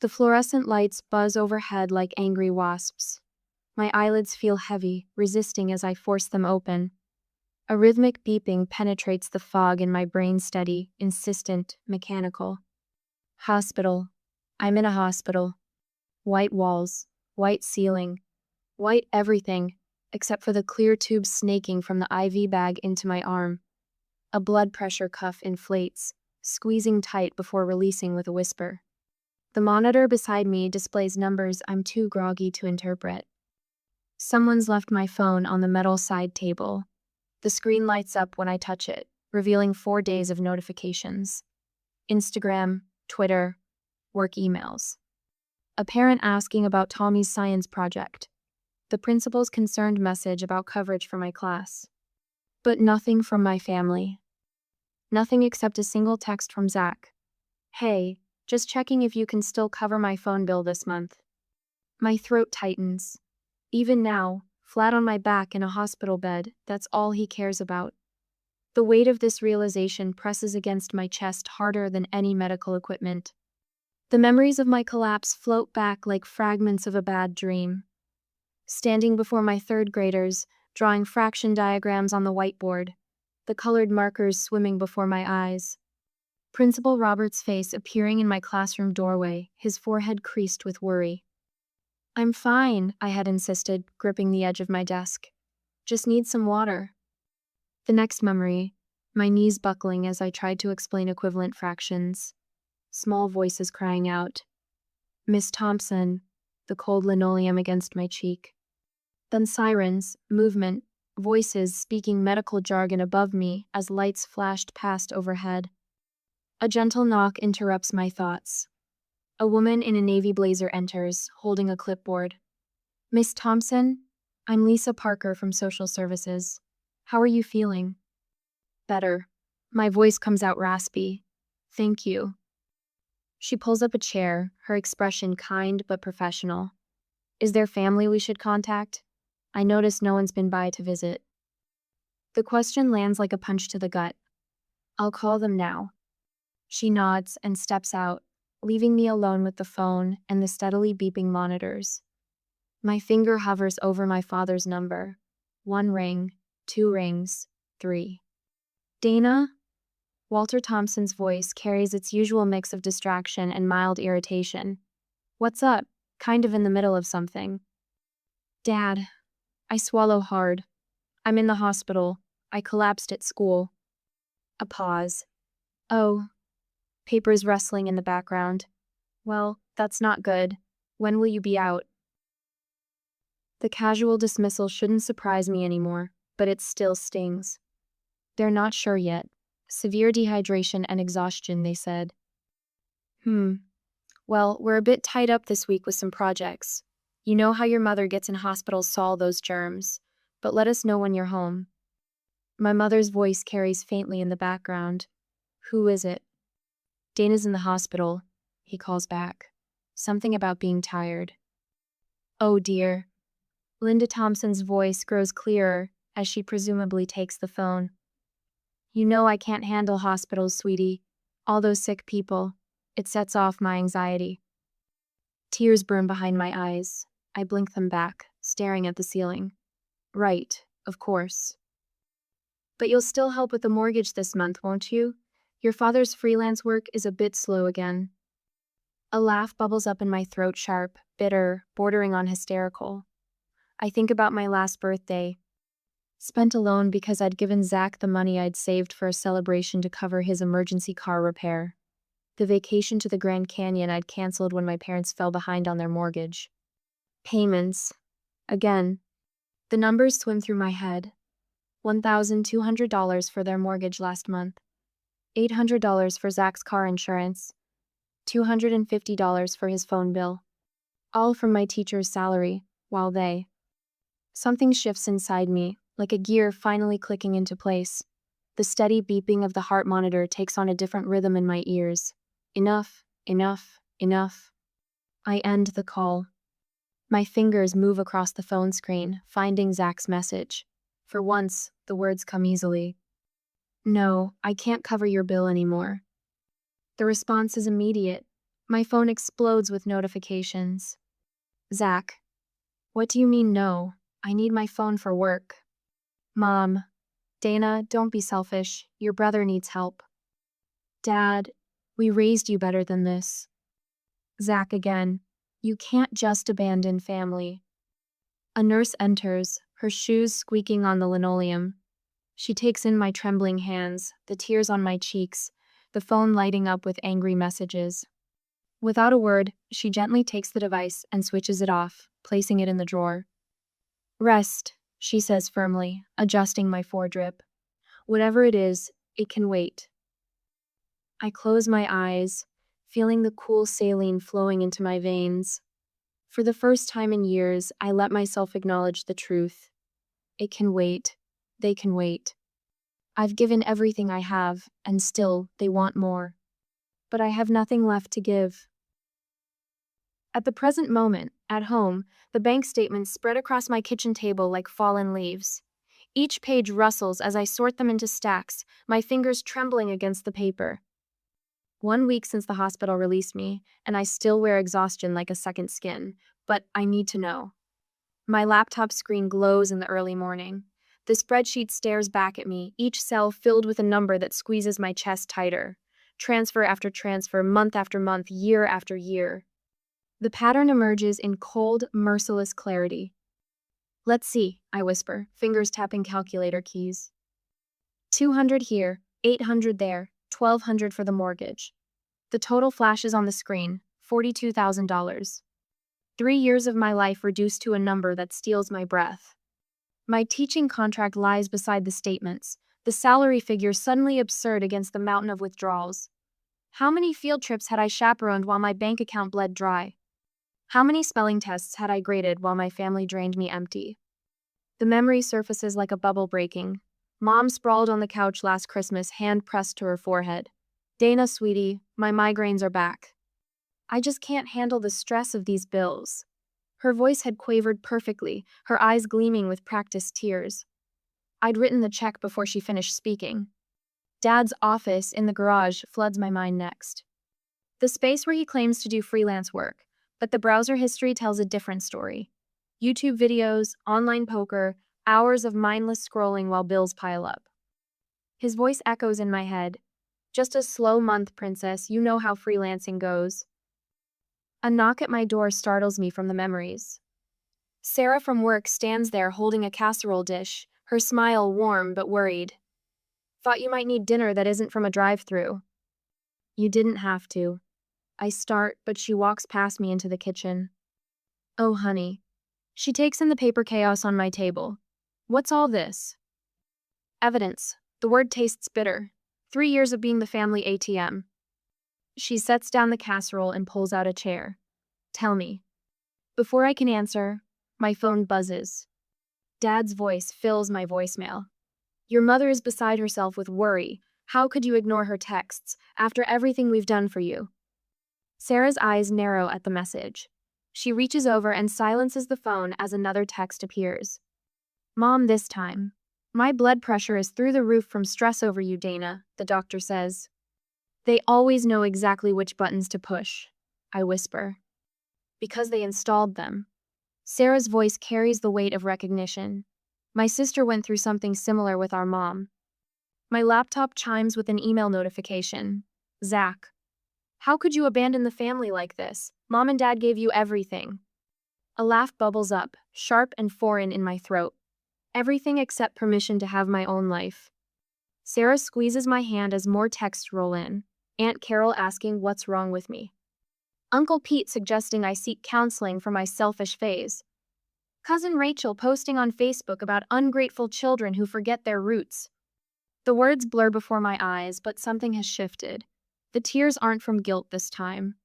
The fluorescent lights buzz overhead like angry wasps. My eyelids feel heavy, resisting as I force them open. A rhythmic beeping penetrates the fog in my brain, steady, insistent, mechanical. Hospital. I'm in a hospital. White walls, white ceiling, white everything, except for the clear tube snaking from the IV bag into my arm. A blood pressure cuff inflates, squeezing tight before releasing with a whisper. The monitor beside me displays numbers I'm too groggy to interpret. Someone's left my phone on the metal side table. The screen lights up when I touch it, revealing 4 days of notifications. Instagram, Twitter, work emails. A parent asking about Tommy's science project. The principal's concerned message about coverage for my class. But nothing from my family. Nothing except a single text from Zach. Hey, just checking if you can still cover my phone bill this month. My throat tightens. Even now, flat on my back in a hospital bed, that's all he cares about. The weight of this realization presses against my chest harder than any medical equipment. The memories of my collapse float back like fragments of a bad dream. Standing before my third graders, drawing fraction diagrams on the whiteboard, the colored markers swimming before my eyes. Principal Robert's face appearing in my classroom doorway, his forehead creased with worry. I'm fine, I had insisted, gripping the edge of my desk. Just need some water. The next memory, my knees buckling as I tried to explain equivalent fractions. Small voices crying out. Miss Thompson, the cold linoleum against my cheek. Then sirens, movement, voices speaking medical jargon above me as lights flashed past overhead. A gentle knock interrupts my thoughts. A woman in a navy blazer enters, holding a clipboard. Miss Thompson, I'm Lisa Parker from Social Services. How are you feeling? Better. My voice comes out raspy. Thank you. She pulls up a chair, her expression kind but professional. Is there family we should contact? I notice no one's been by to visit. The question lands like a punch to the gut. I'll call them now. She nods and steps out, leaving me alone with the phone and the steadily beeping monitors. My finger hovers over my father's number. 1 ring, 2 rings, 3. Dana? Walter Thompson's voice carries its usual mix of distraction and mild irritation. What's up? Kind of in the middle of something. Dad. I swallow hard. I'm in the hospital. I collapsed at school. A pause. Oh. Papers rustling in the background. Well, that's not good. When will you be out? The casual dismissal shouldn't surprise me anymore, but it still stings. They're not sure yet. Severe dehydration and exhaustion, they said. Well, we're a bit tied up this week with some projects. You know how your mother gets in hospitals to all those germs, but let us know when you're home. My mother's voice carries faintly in the background. Who is it? Dana's in the hospital, he calls back. Something about being tired. Oh dear. Linda Thompson's voice grows clearer as she presumably takes the phone. You know I can't handle hospitals, sweetie. All those sick people. It sets off my anxiety. Tears burn behind my eyes. I blink them back, staring at the ceiling. Right, of course. But you'll still help with the mortgage this month, won't you? Your father's freelance work is a bit slow again. A laugh bubbles up in my throat, sharp, bitter, bordering on hysterical. I think about my last birthday. Spent alone because I'd given Zach the money I'd saved for a celebration to cover his emergency car repair. The vacation to the Grand Canyon I'd canceled when my parents fell behind on their mortgage. Payments. Again. The numbers swim through my head. $1,200 for their mortgage last month. $800 for Zach's car insurance. $250 for his phone bill. All from my teacher's salary, while they. Something shifts inside me, like a gear finally clicking into place. The steady beeping of the heart monitor takes on a different rhythm in my ears. Enough, enough, enough. I end the call. My fingers move across the phone screen, finding Zach's message. For once, the words come easily. No, I can't cover your bill anymore. The response is immediate. My phone explodes with notifications. Zach, what do you mean no? I need my phone for work. Mom, Dana, don't be selfish. Your brother needs help. Dad, we raised you better than this. Zach again, you can't just abandon family. A nurse enters, her shoes squeaking on the linoleum. She takes in my trembling hands, the tears on my cheeks, the phone lighting up with angry messages. Without a word, she gently takes the device and switches it off, placing it in the drawer. Rest, she says firmly, adjusting my foredrip. Whatever it is, it can wait. I close my eyes, feeling the cool saline flowing into my veins. For the first time in years, I let myself acknowledge the truth. It can wait. They can wait. I've given everything I have, and still, they want more. But I have nothing left to give. At the present moment, at home, the bank statements spread across my kitchen table like fallen leaves. Each page rustles as I sort them into stacks, my fingers trembling against the paper. 1 week since the hospital released me, and I still wear exhaustion like a second skin, but I need to know. My laptop screen glows in the early morning. The spreadsheet stares back at me, each cell filled with a number that squeezes my chest tighter. Transfer after transfer, month after month, year after year. The pattern emerges in cold, merciless clarity. Let's see, I whisper, fingers tapping calculator keys. 200 here, 800 there, 1,200 for the mortgage. The total flashes on the screen, $42,000. 3 years of my life reduced to a number that steals my breath. My teaching contract lies beside the statements, the salary figure suddenly absurd against the mountain of withdrawals. How many field trips had I chaperoned while my bank account bled dry? How many spelling tests had I graded while my family drained me empty? The memory surfaces like a bubble breaking. Mom sprawled on the couch last Christmas, hand pressed to her forehead. Dana, sweetie, my migraines are back. I just can't handle the stress of these bills. Her voice had quavered perfectly, her eyes gleaming with practiced tears. I'd written the check before she finished speaking. Dad's office in the garage floods my mind next. The space where he claims to do freelance work, but the browser history tells a different story. YouTube videos, online poker, hours of mindless scrolling while bills pile up. His voice echoes in my head. Just a slow month, princess, you know how freelancing goes. A knock at my door startles me from the memories. Sarah from work stands there holding a casserole dish, her smile warm but worried. Thought you might need dinner that isn't from a drive-thru. You didn't have to. I start, but she walks past me into the kitchen. Oh, honey. She takes in the paper chaos on my table. What's all this? Evidence. The word tastes bitter. 3 years of being the family ATM. She sets down the casserole and pulls out a chair. Tell me. Before I can answer, my phone buzzes. Dad's voice fills my voicemail. Your mother is beside herself with worry. How could you ignore her texts after everything we've done for you? Sarah's eyes narrow at the message. She reaches over and silences the phone as another text appears. Mom, this time. My blood pressure is through the roof from stress over you, Dana, the doctor says. They always know exactly which buttons to push, I whisper. Because they installed them. Sarah's voice carries the weight of recognition. My sister went through something similar with our mom. My laptop chimes with an email notification. Zach. How could you abandon the family like this? Mom and Dad gave you everything. A laugh bubbles up, sharp and foreign in my throat. Everything except permission to have my own life. Sarah squeezes my hand as more texts roll in. Aunt Carol asking what's wrong with me. Uncle Pete suggesting I seek counseling for my selfish phase. Cousin Rachel posting on Facebook about ungrateful children who forget their roots. The words blur before my eyes, but something has shifted. The tears aren't from guilt this time.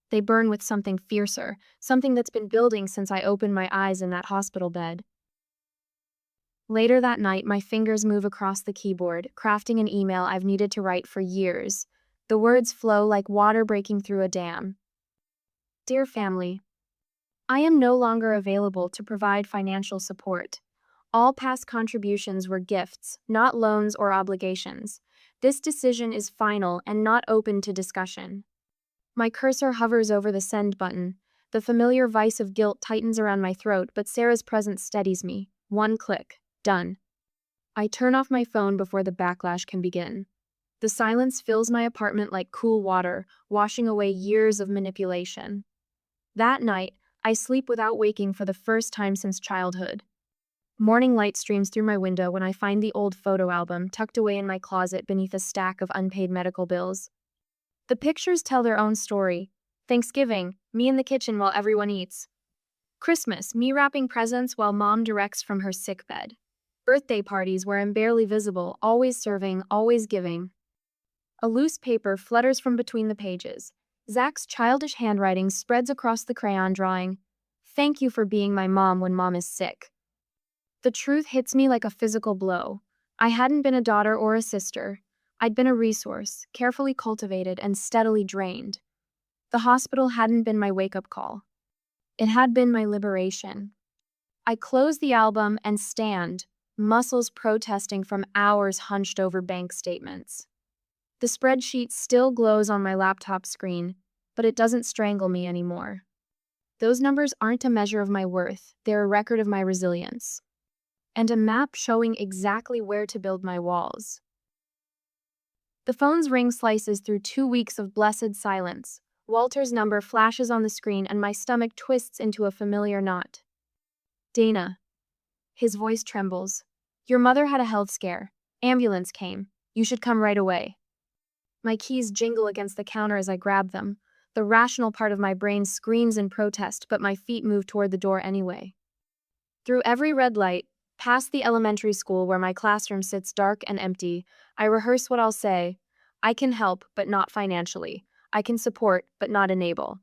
They burn with something fiercer, something that's been building since I opened my eyes in that hospital bed. Later that night, my fingers move across the keyboard, crafting an email I've needed to write for years. The words flow like water breaking through a dam. Dear family, I am no longer available to provide financial support. All past contributions were gifts, not loans or obligations. This decision is final and not open to discussion. My cursor hovers over the send button. The familiar vice of guilt tightens around my throat, but Sarah's presence steadies me. One click. Done. I turn off my phone before the backlash can begin. The silence fills my apartment like cool water, washing away years of manipulation. That night, I sleep without waking for the first time since childhood. Morning light streams through my window when I find the old photo album tucked away in my closet beneath a stack of unpaid medical bills. The pictures tell their own story. Thanksgiving, me in the kitchen while everyone eats. Christmas, me wrapping presents while mom directs from her sickbed. Birthday parties where I'm barely visible, always serving, always giving. A loose paper flutters from between the pages. Zach's childish handwriting spreads across the crayon drawing. Thank you for being my mom when mom is sick. The truth hits me like a physical blow. I hadn't been a daughter or a sister. I'd been a resource, carefully cultivated and steadily drained. The hospital hadn't been my wake-up call. It had been my liberation. I close the album and stand, muscles protesting from hours hunched over bank statements. The spreadsheet still glows on my laptop screen, but it doesn't strangle me anymore. Those numbers aren't a measure of my worth, they're a record of my resilience. And a map showing exactly where to build my walls. The phone's ring slices through 2 weeks of blessed silence. Walter's number flashes on the screen and my stomach twists into a familiar knot. Dana. His voice trembles. Your mother had a health scare. Ambulance came. You should come right away. My keys jingle against the counter as I grab them. The rational part of my brain screams in protest, but my feet move toward the door anyway. Through every red light, past the elementary school where my classroom sits dark and empty, I rehearse what I'll say. I can help, but not financially. I can support, but not enable.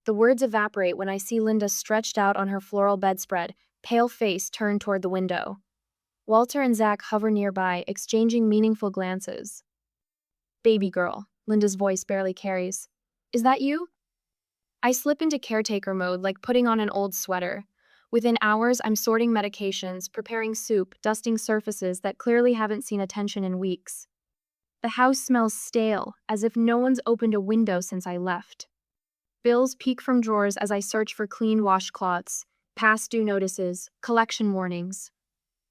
The words evaporate when I see Linda stretched out on her floral bedspread, pale face turned toward the window. Walter and Zach hover nearby, exchanging meaningful glances. Baby girl, Linda's voice barely carries. Is that you? I slip into caretaker mode like putting on an old sweater. Within hours, I'm sorting medications, preparing soup, dusting surfaces that clearly haven't seen attention in weeks. The house smells stale, as if no one's opened a window since I left. Bills peek from drawers as I search for clean washcloths, past due notices, collection warnings.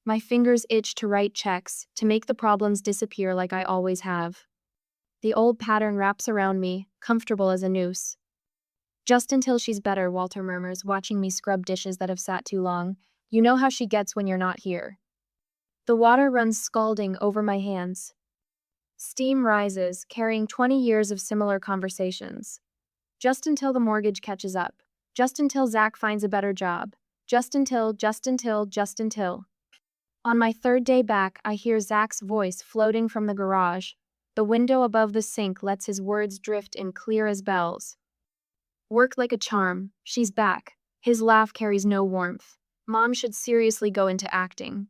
My fingers itch to write checks, to make the problems disappear like I always have. The old pattern wraps around me, comfortable as a noose. Just until she's better, Walter murmurs, watching me scrub dishes that have sat too long. You know how she gets when you're not here. The water runs scalding over my hands. Steam rises, carrying 20 years of similar conversations. Just until the mortgage catches up. Just until Zach finds a better job. Just until. On my third day back, I hear Zach's voice floating from the garage. The window above the sink lets his words drift in clear as bells. Work like a charm. She's back. His laugh carries no warmth. Mom should seriously go into acting.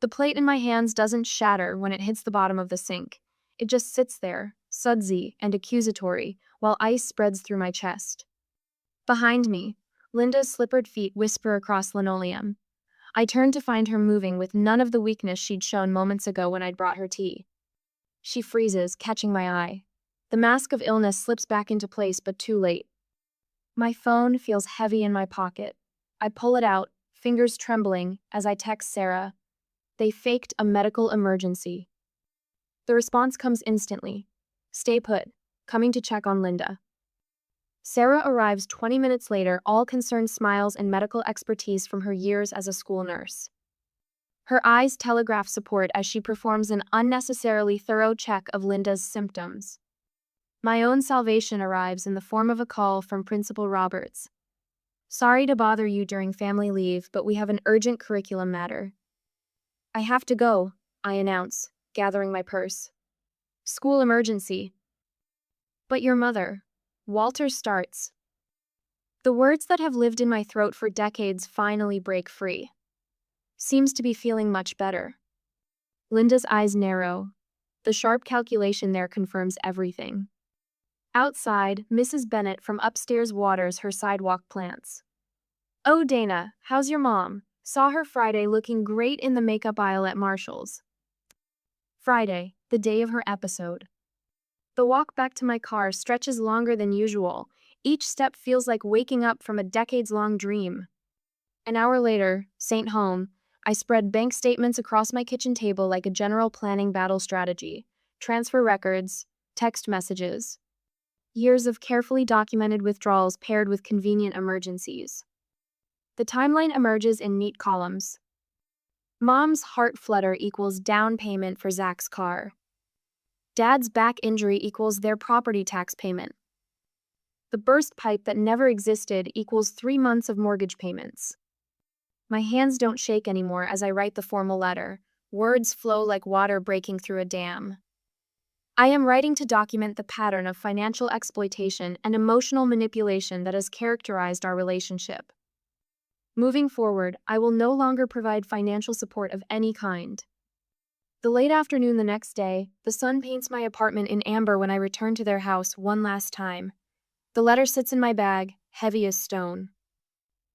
The plate in my hands doesn't shatter when it hits the bottom of the sink. It just sits there, sudsy and accusatory, while ice spreads through my chest. Behind me, Linda's slippered feet whisper across linoleum. I turn to find her moving with none of the weakness she'd shown moments ago when I'd brought her tea. She freezes, catching my eye. The mask of illness slips back into place, but too late. My phone feels heavy in my pocket. I pull it out, fingers trembling, as I text Sarah. They faked a medical emergency. The response comes instantly. Stay put. Coming to check on Linda. Sarah arrives 20 minutes later, all concerned smiles and medical expertise from her years as a school nurse. Her eyes telegraph support as she performs an unnecessarily thorough check of Linda's symptoms. My own salvation arrives in the form of a call from Principal Roberts. Sorry to bother you during family leave, but we have an urgent curriculum matter. I have to go, I announce, gathering my purse. School emergency. But your mother. Walter starts. The words that have lived in my throat for decades finally break free. Seems to be feeling much better. Linda's eyes narrow. The sharp calculation there confirms everything. Outside, Mrs. Bennett from upstairs waters her sidewalk plants. Oh, Dana, how's your mom? Saw her Friday looking great in the makeup aisle at Marshall's. Friday, the day of her episode. The walk back to my car stretches longer than usual. Each step feels like waking up from a decades-long dream. An hour later, St. Home, I spread bank statements across my kitchen table like a general planning battle strategy. Transfer records, text messages. Years of carefully documented withdrawals paired with convenient emergencies. The timeline emerges in neat columns. Mom's heart flutter equals down payment for Zach's car. Dad's back injury equals their property tax payment. The burst pipe that never existed equals 3 months of mortgage payments. My hands don't shake anymore as I write the formal letter. Words flow like water breaking through a dam. I am writing to document the pattern of financial exploitation and emotional manipulation that has characterized our relationship. Moving forward, I will no longer provide financial support of any kind. The late afternoon the next day, the sun paints my apartment in amber when I return to their house one last time. The letter sits in my bag, heavy as stone.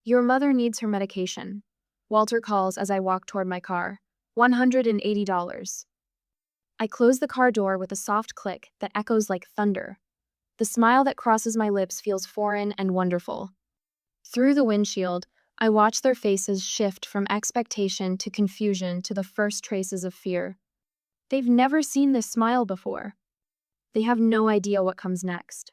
Your mother needs her medication. Walter calls as I walk toward my car. $180. I close the car door with a soft click that echoes like thunder. The smile that crosses my lips feels foreign and wonderful. Through the windshield, I watch their faces shift from expectation to confusion to the first traces of fear. They've never seen this smile before. They have no idea what comes next.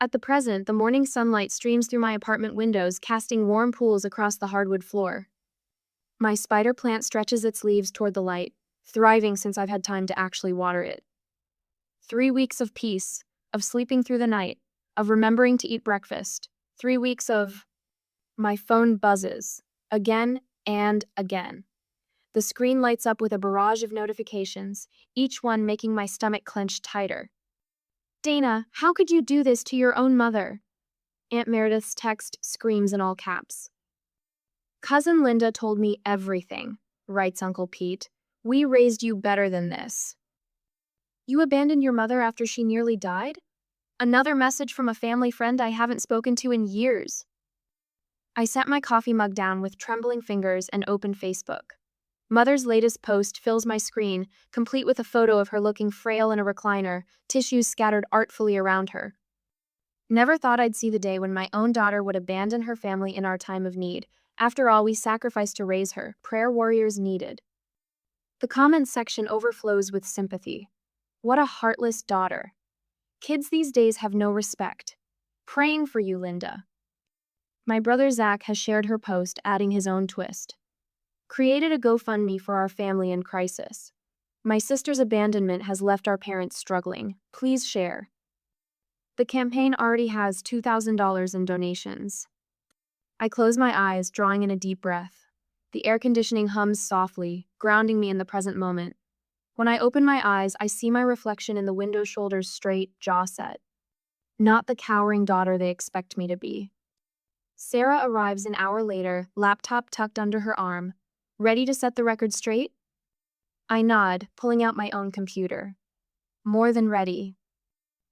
At the present, the morning sunlight streams through my apartment windows, casting warm pools across the hardwood floor. My spider plant stretches its leaves toward the light, thriving since I've had time to actually water it. 3 weeks of peace, of sleeping through the night, of remembering to eat breakfast. 3 weeks of... My phone buzzes, again and again. The screen lights up with a barrage of notifications, each one making my stomach clench tighter. Dana, how could you do this to your own mother? Aunt Meredith's text screams in all caps. Cousin Linda told me everything, writes Uncle Pete. We raised you better than this. You abandoned your mother after she nearly died? Another message from a family friend I haven't spoken to in years. I set my coffee mug down with trembling fingers and opened Facebook. Mother's latest post fills my screen, complete with a photo of her looking frail in a recliner, tissues scattered artfully around her. Never thought I'd see the day when my own daughter would abandon her family in our time of need. After all, we sacrificed to raise her, prayer warriors needed. The comments section overflows with sympathy. What a heartless daughter. Kids these days have no respect. Praying for you, Linda. My brother Zach has shared her post, adding his own twist. Created a GoFundMe for our family in crisis. My sister's abandonment has left our parents struggling. Please share. The campaign already has $2,000 in donations. I close my eyes, drawing in a deep breath. The air conditioning hums softly, grounding me in the present moment. When I open my eyes, I see my reflection in the window, shoulders straight, jaw set. Not the cowering daughter they expect me to be. Sarah arrives an hour later, laptop tucked under her arm. Ready to set the record straight? I nod, pulling out my own computer. More than ready.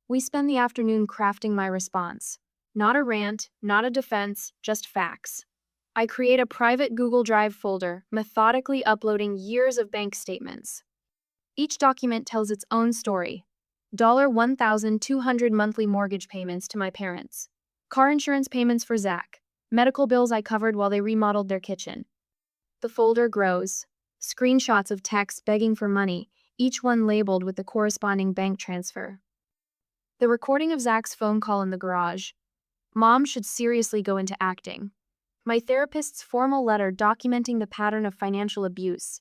We spend the afternoon crafting my response. Not a rant, not a defense, just facts. I create a private Google Drive folder, methodically uploading years of bank statements. Each document tells its own story. $1,200 monthly mortgage payments to my parents. Car insurance payments for Zach. Medical bills I covered while they remodeled their kitchen. The folder grows. Screenshots of texts begging for money, each one labeled with the corresponding bank transfer. The recording of Zach's phone call in the garage. Mom should seriously go into acting. My therapist's formal letter documenting the pattern of financial abuse.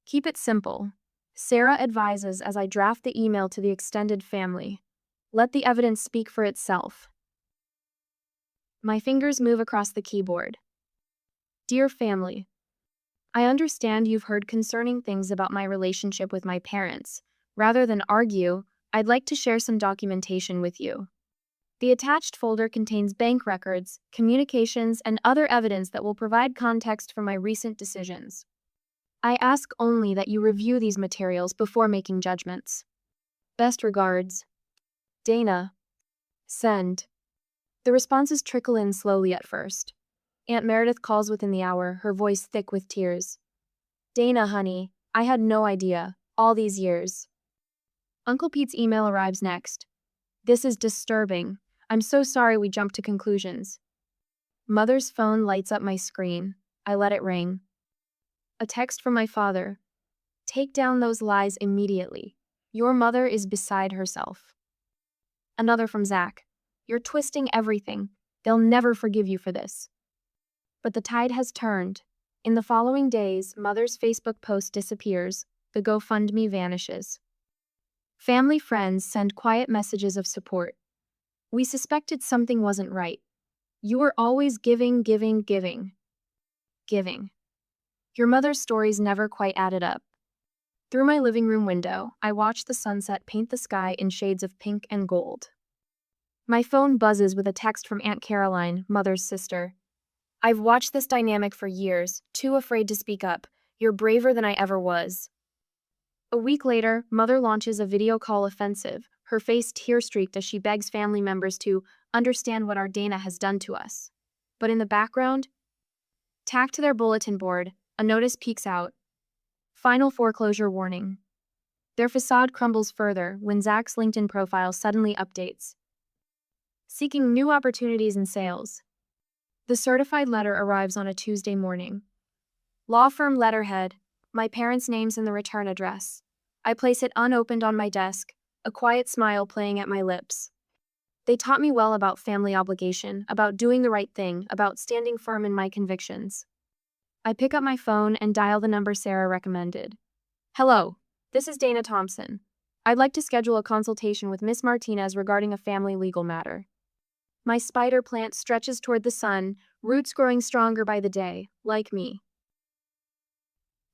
Keep it simple. Sarah advises as I draft the email to the extended family. Let the evidence speak for itself. My fingers move across the keyboard. Dear family, I understand you've heard concerning things about my relationship with my parents. Rather than argue, I'd like to share some documentation with you. The attached folder contains bank records, communications, and other evidence that will provide context for my recent decisions. I ask only that you review these materials before making judgments. Best regards, Dana. Send. The responses trickle in slowly at first. Aunt Meredith calls within the hour, her voice thick with tears. Dana, honey, I had no idea, all these years. Uncle Pete's email arrives next. This is disturbing. I'm so sorry we jumped to conclusions. Mother's phone lights up my screen. I let it ring. A text from my father. Take down those lies immediately. Your mother is beside herself. Another from Zach. You're twisting everything. They'll never forgive you for this. But the tide has turned. In the following days, Mother's Facebook post disappears. The GoFundMe vanishes. Family friends send quiet messages of support. We suspected something wasn't right. You were always giving. Giving. Your mother's stories never quite added up. Through my living room window, I watch the sunset paint the sky in shades of pink and gold. My phone buzzes with a text from Aunt Caroline, Mother's sister. I've watched this dynamic for years, too afraid to speak up. You're braver than I ever was. A week later, Mother launches a video call offensive, her face tear-streaked as she begs family members to understand what our Dana has done to us. But in the background, tacked to their bulletin board, a notice peeks out. Final foreclosure warning. Their facade crumbles further when Zach's LinkedIn profile suddenly updates. Seeking new opportunities in sales. The certified letter arrives on a Tuesday morning. Law firm letterhead, my parents' names and the return address. I place it unopened on my desk, a quiet smile playing at my lips. They taught me well about family obligation, about doing the right thing, about standing firm in my convictions. I pick up my phone and dial the number Sarah recommended. Hello, this is Dana Thompson. I'd like to schedule a consultation with Miss Martinez regarding a family legal matter. My spider plant stretches toward the sun, roots growing stronger by the day, like me.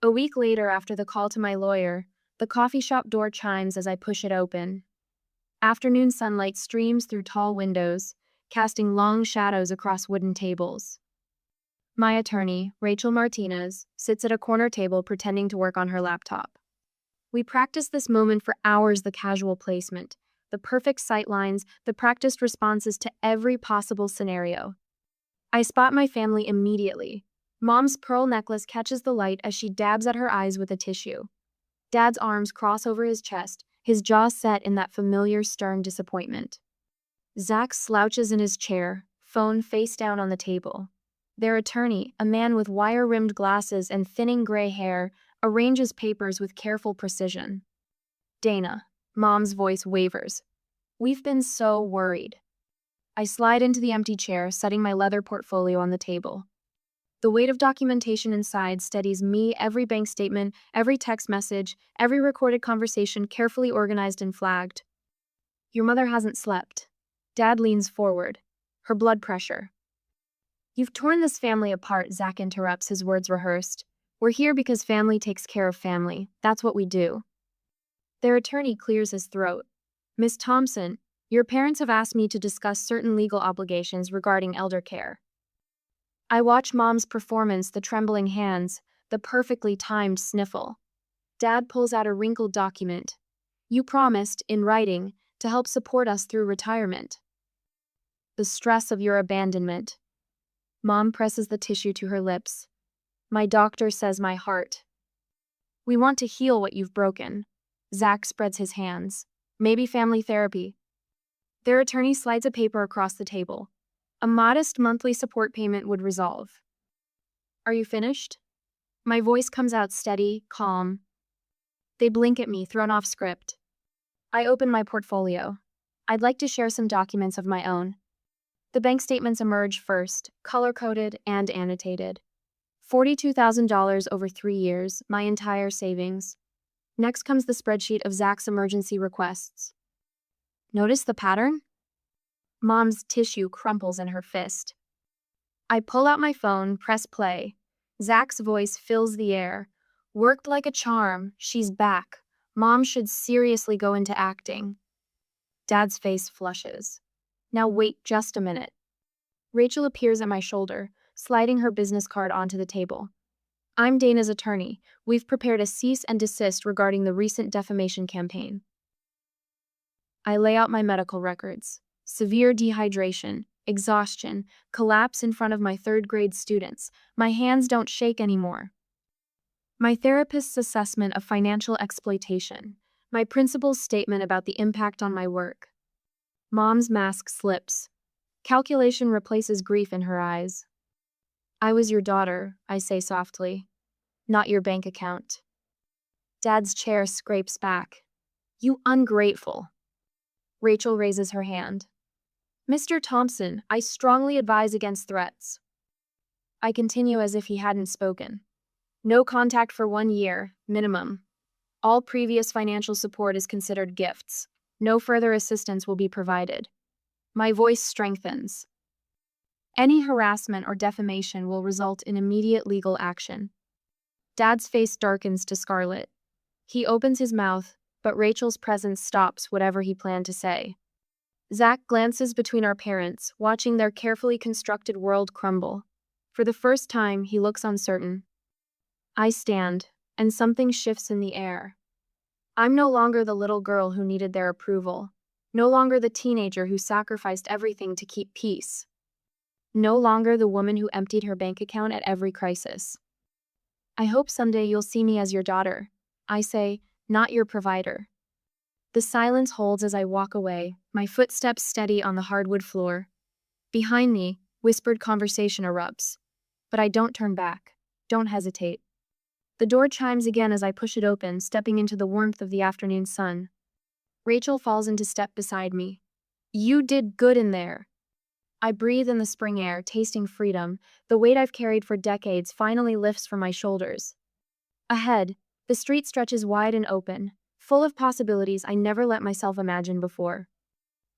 A week later, after the call to my lawyer, the coffee shop door chimes as I push it open. Afternoon sunlight streams through tall windows, casting long shadows across wooden tables. My attorney, Rachel Martinez, sits at a corner table pretending to work on her laptop. We practice this moment for hours, the casual placement, the perfect sight lines, the practiced responses to every possible scenario. I spot my family immediately. Mom's pearl necklace catches the light as she dabs at her eyes with a tissue. Dad's arms cross over his chest, his jaw set in that familiar stern disappointment. Zach slouches in his chair, phone face down on the table. Their attorney, a man with wire-rimmed glasses and thinning gray hair, arranges papers with careful precision. Dana, Mom's voice wavers. We've been so worried. I slide into the empty chair, setting my leather portfolio on the table. The weight of documentation inside steadies me, every bank statement, every text message, every recorded conversation carefully organized and flagged. Your mother hasn't slept. Dad leans forward. Her blood pressure. You've torn this family apart, Zach interrupts, his words rehearsed. We're here because family takes care of family. That's what we do. Their attorney clears his throat. Miss Thompson, your parents have asked me to discuss certain legal obligations regarding elder care. I watch Mom's performance, the trembling hands, the perfectly timed sniffle. Dad pulls out a wrinkled document. You promised, in writing, to help support us through retirement. The stress of your abandonment. Mom presses the tissue to her lips. My doctor says my heart. We want to heal what you've broken. Zach spreads his hands. Maybe family therapy. Their attorney slides a paper across the table. A modest monthly support payment would resolve. Are you finished? My voice comes out steady, calm. They blink at me, thrown off script. I open my portfolio. I'd like to share some documents of my own. The bank statements emerge first, color-coded and annotated. $42,000 over 3 years, my entire savings. Next comes the spreadsheet of Zach's emergency requests. Notice the pattern? Mom's tissue crumples in her fist. I pull out my phone, press play. Zach's voice fills the air. Worked like a charm, she's back. Mom should seriously go into acting. Dad's face flushes. Now wait just a minute. Rachel appears at my shoulder, sliding her business card onto the table. I'm Dana's attorney. We've prepared a cease and desist regarding the recent defamation campaign. I lay out my medical records. Severe dehydration, exhaustion, collapse in front of my third-grade students. My hands don't shake anymore. My therapist's assessment of financial exploitation. My principal's statement about the impact on my work. Mom's mask slips. Calculation replaces grief in her eyes. I was your daughter, I say softly, not your bank account. Dad's chair scrapes back. You ungrateful. Rachel raises her hand. Mr. Thompson, I strongly advise against threats. I continue as if he hadn't spoken. No contact for 1 year, minimum. All previous financial support is considered gifts. No further assistance will be provided. My voice strengthens. Any harassment or defamation will result in immediate legal action. Dad's face darkens to scarlet. He opens his mouth, but Rachel's presence stops whatever he planned to say. Zach glances between our parents, watching their carefully constructed world crumble. For the first time, he looks uncertain. I stand, and something shifts in the air. I'm no longer the little girl who needed their approval. No longer the teenager who sacrificed everything to keep peace. No longer the woman who emptied her bank account at every crisis. I hope someday you'll see me as your daughter. I say, not your provider. The silence holds as I walk away, my footsteps steady on the hardwood floor. Behind me, whispered conversation erupts. But I don't turn back. Don't hesitate. The door chimes again as I push it open, stepping into the warmth of the afternoon sun. Rachel falls into step beside me. You did good in there. I breathe in the spring air, tasting freedom. The weight I've carried for decades finally lifts from my shoulders. Ahead, the street stretches wide and open, full of possibilities I never let myself imagine before.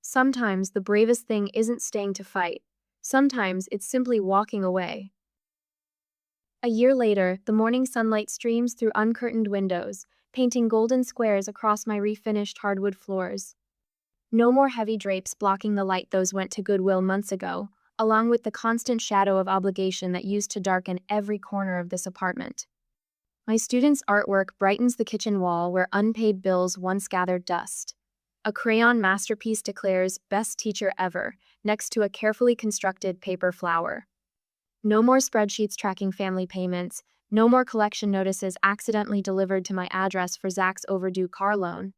Sometimes the bravest thing isn't staying to fight. Sometimes it's simply walking away. A year later, the morning sunlight streams through uncurtained windows, painting golden squares across my refinished hardwood floors. No more heavy drapes blocking the light those went to Goodwill months ago, along with the constant shadow of obligation that used to darken every corner of this apartment. My students' artwork brightens the kitchen wall where unpaid bills once gathered dust. A crayon masterpiece declares "Best Teacher Ever" next to a carefully constructed paper flower. No more spreadsheets tracking family payments, no more collection notices accidentally delivered to my address for Zach's overdue car loan.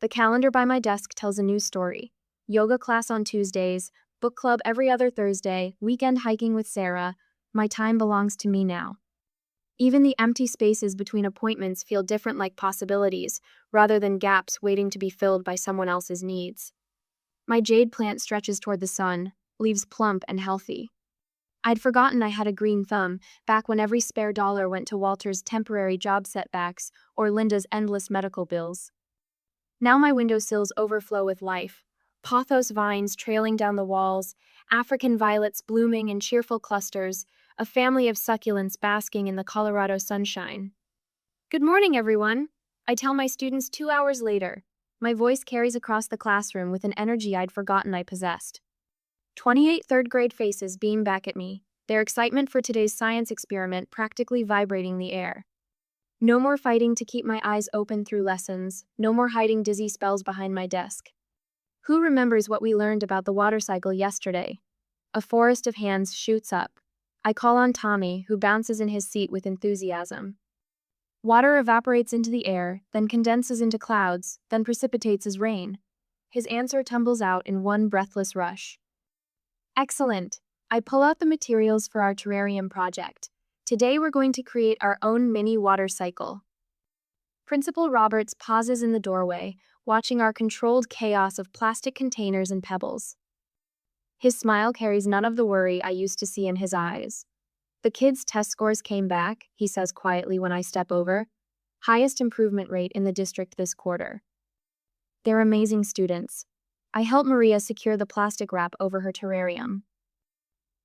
The calendar by my desk tells a new story. Yoga class on Tuesdays, book club every other Thursday, weekend hiking with Sarah. My time belongs to me now. Even the empty spaces between appointments feel different, like possibilities, rather than gaps waiting to be filled by someone else's needs. My jade plant stretches toward the sun, leaves plump and healthy. I'd forgotten I had a green thumb, back when every spare dollar went to Walter's temporary job setbacks or Linda's endless medical bills. Now my windowsills overflow with life. Pothos vines trailing down the walls, African violets blooming in cheerful clusters, a family of succulents basking in the Colorado sunshine. Good morning, everyone, I tell my students 2 hours later. My voice carries across the classroom with an energy I'd forgotten I possessed. 28 third-grade faces beam back at me, their excitement for today's science experiment practically vibrating the air. No more fighting to keep my eyes open through lessons, no more hiding dizzy spells behind my desk. Who remembers what we learned about the water cycle yesterday? A forest of hands shoots up. I call on Tommy, who bounces in his seat with enthusiasm. Water evaporates into the air, then condenses into clouds, then precipitates as rain. His answer tumbles out in one breathless rush. Excellent! I pull out the materials for our terrarium project. Today we're going to create our own mini water cycle. Principal Roberts pauses in the doorway, watching our controlled chaos of plastic containers and pebbles. His smile carries none of the worry I used to see in his eyes. The kids' test scores came back, he says quietly when I step over. Highest improvement rate in the district this quarter. They're amazing students. I help Maria secure the plastic wrap over her terrarium.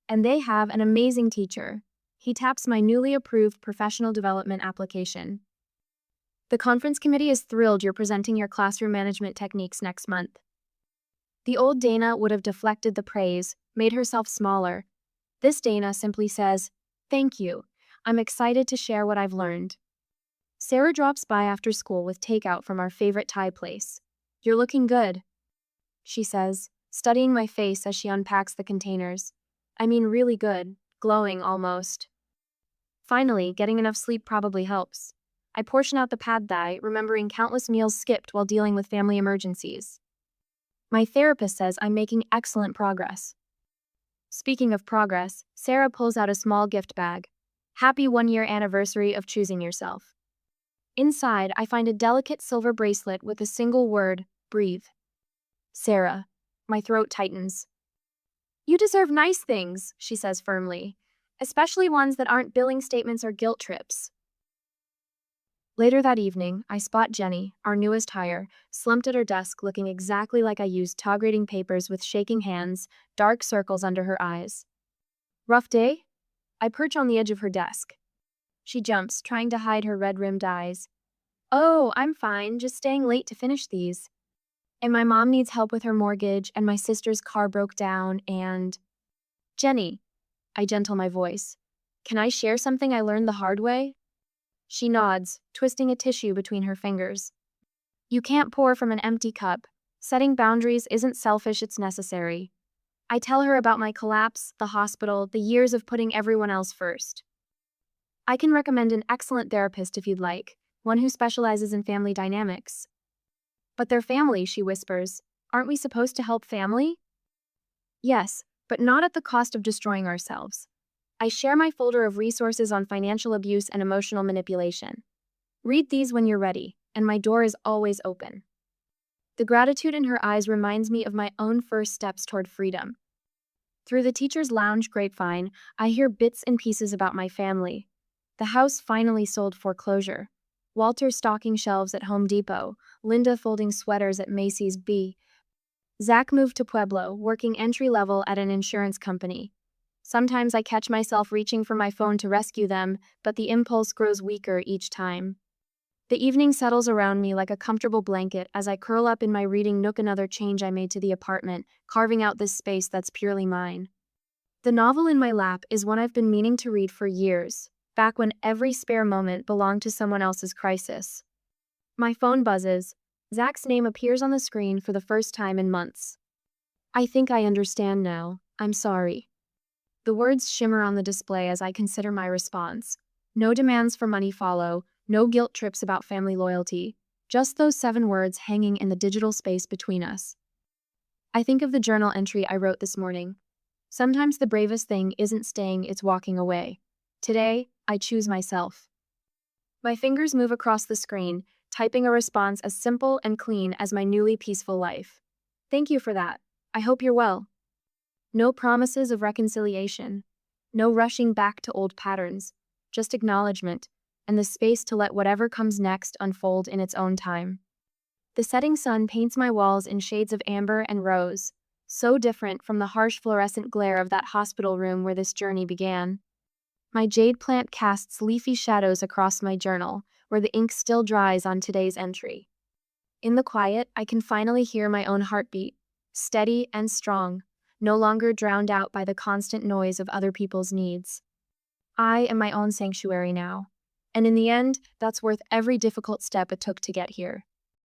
And they have an amazing teacher. He taps my newly approved professional development application. The conference committee is thrilled you're presenting your classroom management techniques next month. The old Dana would have deflected the praise, made herself smaller. This Dana simply says, "Thank you. I'm excited to share what I've learned." Sarah drops by after school with takeout from our favorite Thai place. "You're looking good," she says, studying my face as she unpacks the containers. I mean really good, glowing almost. Finally, getting enough sleep probably helps. I portion out the pad thai, remembering countless meals skipped while dealing with family emergencies. My therapist says I'm making excellent progress. Speaking of progress, Sarah pulls out a small gift bag. Happy 1-year anniversary of choosing yourself. Inside, I find a delicate silver bracelet with a single word, breathe. Sarah. My throat tightens. You deserve nice things, she says firmly, especially ones that aren't billing statements or guilt trips. Later that evening, I spot Jenny, our newest hire, slumped at her desk looking exactly like I used tog grading papers with shaking hands, dark circles under her eyes. Rough day? I perch on the edge of her desk. She jumps, trying to hide her red-rimmed eyes. Oh, I'm fine, just staying late to finish these. And my mom needs help with her mortgage, and my sister's car broke down, and… Jenny, I gentle my voice. Can I share something I learned the hard way? She nods, twisting a tissue between her fingers. You can't pour from an empty cup. Setting boundaries isn't selfish, it's necessary. I tell her about my collapse, the hospital, the years of putting everyone else first. I can recommend an excellent therapist if you'd like, one who specializes in family dynamics. But they're family, she whispers. Aren't we supposed to help family? Yes, but not at the cost of destroying ourselves. I share my folder of resources on financial abuse and emotional manipulation. Read these when you're ready, and my door is always open. The gratitude in her eyes reminds me of my own first steps toward freedom. Through the teacher's lounge grapevine, I hear bits and pieces about my family. The house finally sold foreclosure. Walter stocking shelves at Home Depot, Linda folding sweaters at Macy's B. Zach moved to Pueblo, working entry-level at an insurance company. Sometimes I catch myself reaching for my phone to rescue them, but the impulse grows weaker each time. The evening settles around me like a comfortable blanket as I curl up in my reading nook. Another change I made to the apartment, carving out this space that's purely mine. The novel in my lap is one I've been meaning to read for years, back when every spare moment belonged to someone else's crisis. My phone buzzes. Zach's name appears on the screen for the first time in months. I think I understand now. I'm sorry. The words shimmer on the display as I consider my response. No demands for money follow, no guilt trips about family loyalty, just those 7 words hanging in the digital space between us. I think of the journal entry I wrote this morning. Sometimes the bravest thing isn't staying, it's walking away. Today, I choose myself. My fingers move across the screen, typing a response as simple and clean as my newly peaceful life. Thank you for that. I hope you're well. No promises of reconciliation. No rushing back to old patterns. Just acknowledgement, and the space to let whatever comes next unfold in its own time. The setting sun paints my walls in shades of amber and rose, so different from the harsh fluorescent glare of that hospital room where this journey began. My jade plant casts leafy shadows across my journal, where the ink still dries on today's entry. In the quiet, I can finally hear my own heartbeat, steady and strong, no longer drowned out by the constant noise of other people's needs. I am my own sanctuary now, and in the end, that's worth every difficult step it took to get here.